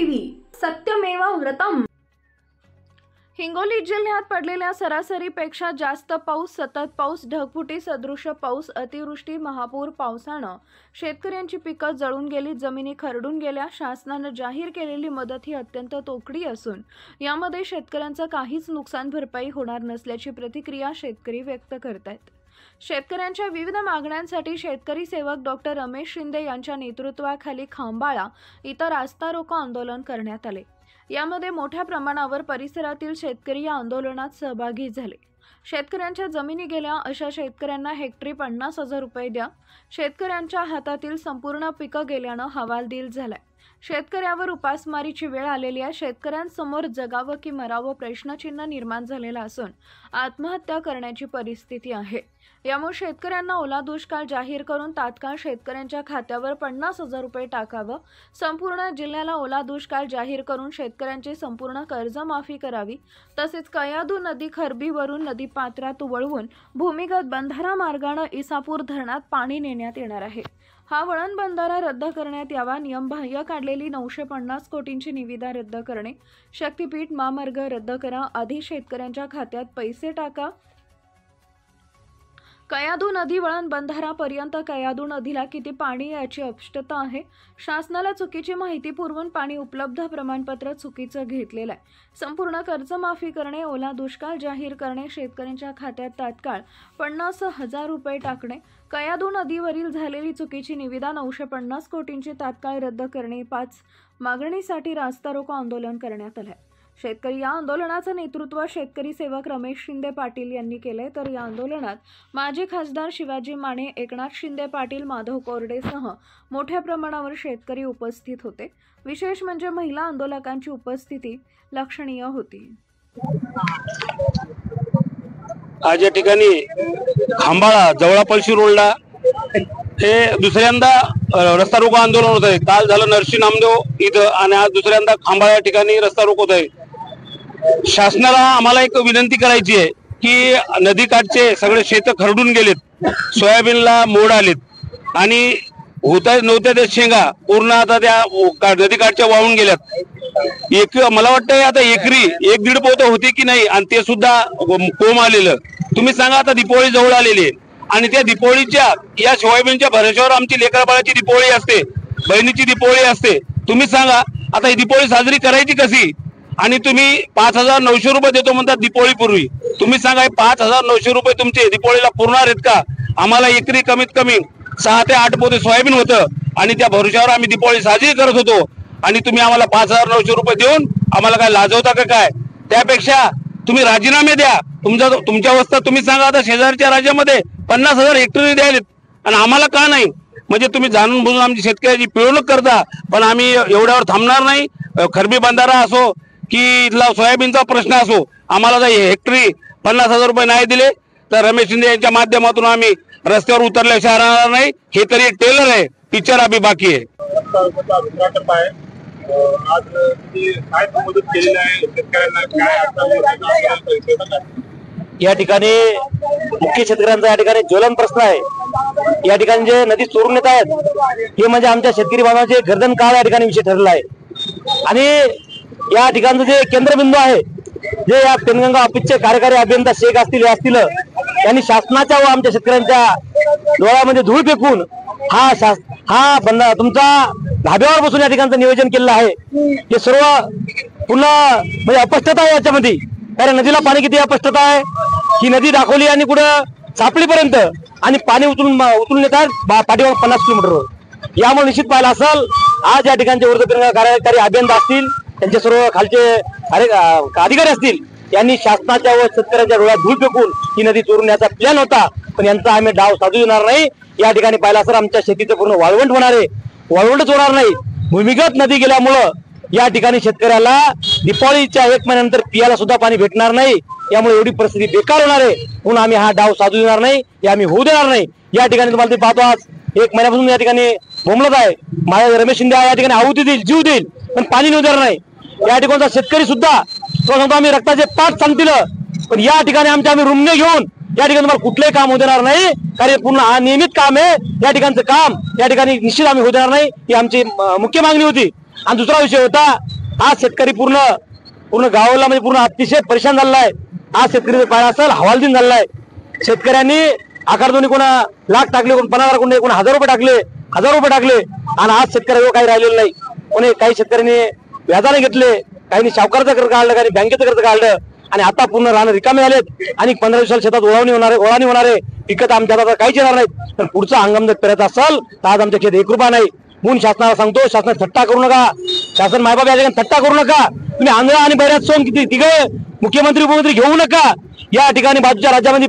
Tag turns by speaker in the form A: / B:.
A: TV सत्यमेव व्रतम।
B: हिंगोली जिल्ह्यात पडलेल्या सरासरीपेक्षा जास्त पाऊस, सतत पाऊस, ढगफुटी सदृश पाऊस, अतिवृष्टी, महापूर पावसानं शेतकऱ्यांची पिकं जळून गेली, जमिनी खरडून गेल्या। शासनानं जाहीर केलेली मदत ही अत्यंत तोकडी असून यामध्ये शेतकऱ्यांचं काहीच नुकसान भरपाई होणार नसल्याची प्रतिक्रिया शेतकरी व्यक्त करतायत। शेतकऱ्यांच्या विविध मागण्यांसाठी शेतकरी सेवक डॉक्टर रमेश शिंदे यांच्या नेतृत्वाखाली खांबाळा इथं रास्ता रोको आंदोलन करण्यात आले। यामध्ये मोठ्या प्रमाणावर परिसरातील शेतकरी या आंदोलनात सहभागी झाले। शेतकऱ्यांच्या जमिनी गेल्या अशा शेतकऱ्यांना हेक्टरी 50,000 रुपये द्या। शेतकऱ्यांच्या हातातील संपूर्ण पिकं गेल्यानं हवालदिल झालाय। शेतकऱ्यावर उपासमारीची वेळ आलेली आहे। शेतकऱ्यांसमोर जगावं की मरावं प्रश्नचिन्ह निर्माण झालेला असून आत्महत्या करण्याची परिस्थिती आहे। यामुळे शेतकऱ्यांना ओला दुष्काळ जाहीर करून तात्काळ शेतकऱ्यांच्या खात्यावर 50,000 रुपये टाकावं। संपूर्ण जिल्ह्याला ओला दुष्काळ जाहीर करून शेतकऱ्यांची संपूर्ण कर्जमाफी करावी। तसेच कयाधू नदी खरबीवरून नदी पात्रात वळवून भूमिगत बंधारा मार्गाने इसापूर धरणात पाणी नेण्यात येणार आहे। हा वळण बंधारा रद्द करण्यात यावा। नियमबाह्य काढलेली 950 कोटींची निविदा रद्द करणे, शक्तीपीठ महामार्ग रद्द करा, आधी शेतकऱ्यांच्या खात्यात पैसे टाका। कयाधू नदी वळण बंधारापर्यंत कयाधू नदीला किती पाणी याची अस्पष्टता आहे। शासनाला चुकीची माहिती पुरवून पाणी उपलब्ध प्रमाणपत्र चुकीचं घेतलेलं आहे। संपूर्ण कर्जमाफी करणे, ओला दुष्काळ जाहीर करणे, शेतकऱ्यांच्या खात्यात तात्काळ 50,000 रुपये टाकणे, कयाधू नदीवरील झालेली चुकीची निविदा 950 कोटींची तात्काळ रद्द करणे, 5 मागणीसाठी रास्ता रोको आंदोलन करण्यात आले। शेतकरी या आंदोलनाचं नेतृत्व शेतकरी सेवक रमेश शिंदे पाटील यांनी केले। तर या आंदोलनात माजी खासदार शिवाजी माने, एकनाथ शिंदे पाटील, माधव कोरडेसह मोठ्या प्रमाणावर शेतकरी उपस्थित होते। विशेष म्हणजे महिला आंदोलकांची उपस्थिती लक्षणीय होती।
C: आज या ठिकाणी खांबाळा जवळापळशी रोडला हे दुसऱ्यांदा रस्ता रोको आंदोलन होत आहे। काल झालं नरसी नामदेव इथं आणि आज दुसऱ्यांदा खांबाळा या ठिकाणी रस्ता रोको होत आहे। शासनाला आम्हाला एक विनंती करायची आहे की नदीकाठचे सगळे शेत खरडून गेलेत, सोयाबीनला मोड आलेत आणि होता नव्हत्या त्या शेंगा पूर्ण आता त्या नदीकाठच्या वाहून गेल्यात। मला वाटतं आता एकरी 1-1.5 पोतं होते की नाही आणि ते सुद्धा कोंब आलेलं। तुम्ही सांगा, आता दीपावली जवळ आलेली आहे आणि त्या दीपावलीच्या या सोयाबीनच्या भरोश्यावर आमची लेकराबाळाची दीपावली असते, बहिणीची दीपावली असते। तुम्ही सांगा आता ही दीपावली साजरी करायची कशी? आणि तुम्ही 5,900 रुपये देतो म्हणतात दीपावली पूर्वी। तुम्ही सांगा 5,900 रुपये तुमचे दीपावलीला पुरणार आहेत का? आम्हाला एकरी कमीत कमी 6 ते 8 पोते सोयाबीन होतं आणि त्या भरोश्यावर आम्ही दीपावली साजरी करत होतो आणि तुम्ही आम्हाला 5,900 रुपये देऊन आम्हाला काय लाजवता का काय? त्यापेक्षा तुम्ही राजीनामे द्या। तुमच्या अवस्था तुम्ही सांगा, आता शेजारच्या राज्यामध्ये 50,000 हेक्टरी द्यायलेत आणि आम्हाला का नाही? म्हणजे तुम्ही जाणून बुजून आमची शेतकऱ्याची पिळवणूक करता। पण आम्ही एवढ्यावर थांबणार नाही। खरबी बंधारा असो की इथला सोयाबीनचा प्रश्न असो, आम्हाला जर हेक्टरी 50,000 रुपये नाही दिले तर रमेश शिंदे यांच्या माध्यमातून आम्ही रस्त्यावर उतरल्याशिवाय राहणार नाही। हे तरी एक टेलर आहे, पिक्चर अभी बाकी आहे।
D: या ठिकाणी मुख्य शेतकऱ्यांचा या ठिकाणी ज्वलन प्रश्न आहे। या ठिकाणी जे नदी चोरून येत आहेत हे म्हणजे आमच्या शेतकरी बांधवांचे गर्दन काळ या ठिकाणी विषय ठरला आहे। आणि या ठिकाणचं जे केंद्रबिंदू आहे, जे या पेनगंगा ऑफिसचे कार्यकारी अभियंता शेख असतील हे असतील, यांनी शासनाच्या व आमच्या शेतकऱ्यांच्या डोळ्यामध्ये धूळ फेकून हा तुमचा धाब्यावर बसून या ठिकाणचं नियोजन केलेलं आहे। हे सर्व पुन्हा म्हणजे अपष्टता आहे याच्यामध्ये। कारण नदीला पाणी किती अपष्टता आहे, ही नदी दाखवली आणि कुठं सापडीपर्यंत आणि पाणी उचलून येतात पाठीवर 50 किलोमीटरवर। यामुळे निश्चित पाहिलं असेल, आज या ठिकाणचे वृत्तपत्र कार्यकारी अभियंता असतील, त्यांचे सर्व खालचे अधिकारी असतील, यांनी शासनाच्या व शेतकऱ्यांच्या डोळ्यात धूळ फेकून ही नदी चोरून न्यायचा प्लॅन होता। पण यांचा आम्ही डाव साधू देणार नाही। या ठिकाणी पाहिला सर आमच्या शेतीचं पूर्ण वाळवंट होणार आहे, वाळवंटच होणार नाही। भूमिगत नदी गेल्यामुळं या ठिकाणी शेतकऱ्याला दीपावलीच्या 1 महिन्यानंतर पियाला सुद्धा पाणी भेटणार नाही। यामुळे एवढी परिस्थिती बेकार होणार आहे। म्हणून आम्ही हा डाव साधू देणार नाही, हे आम्ही होऊ देणार नाही। या ठिकाणी तुम्हाला ते पाहतो, आज 1 महिन्यापासून या ठिकाणी बोंबलत आहे। माझ्या रमेश शिंदे या ठिकाणी आहुती देईल, जीव देईल, पण पाणी नेऊ देणार नाही। या ठिकाणचा शेतकरी सुद्धा तो सांगतो आम्ही रक्ताचे 5 सांगतील, पण या ठिकाणी आम्ही रुमणे घेऊन या ठिकाणी तुम्हाला कुठलेही काम होऊ देणार नाही। कारण पूर्ण हा नियमित काम आहे। या ठिकाणचं काम या ठिकाणी निश्चित आम्ही होऊ देणार नाही, ही आमची मुख्य मागणी होती। आणि दुसरा विषय होता आज शेतकरी पूर्ण गावाला म्हणजे पूर्ण अतिशय परेशान झालेला आहे. आज शेतकरी पाहिला असेल हवालदिन झालेला आहे. शेतकऱ्यांनी आकारधोनी कोणा लाख टाकले, कोण 50,000, कोण 1000 रुपये टाकले, 1000 रुपये टाकले आणि आज शेतकऱ्यावर काही राहिलेलं नाही. कोणी काही शेतकऱ्यांनी व्याजाने घेतले, काही सावकाराचं कर्ज काढलं, काही बँकेचं कर्ज काढलं आणि आता पूर्ण राहणं रिकामे झालेत. आणि 15 दिवसाला शेतात ओळावणी होणारे पिकत आमच्या हातात काहीच येणार नाहीत. तर पुढचा हंगाम जर पेरत असाल तर आज आमच्या शेत 1 रुपया नाही. म्हणून शासनाला सांगतो, शासन थट्टा करू नका, शासन मायबाप या ठिकाणी थट्टा करू नका. तुम्ही आंध्र आणि बैरात सोन किती तिघे मुख्यमंत्री उपमुख्यमंत्री घेऊ नका. या ठिकाणी बाजूच्या राज्यामध्ये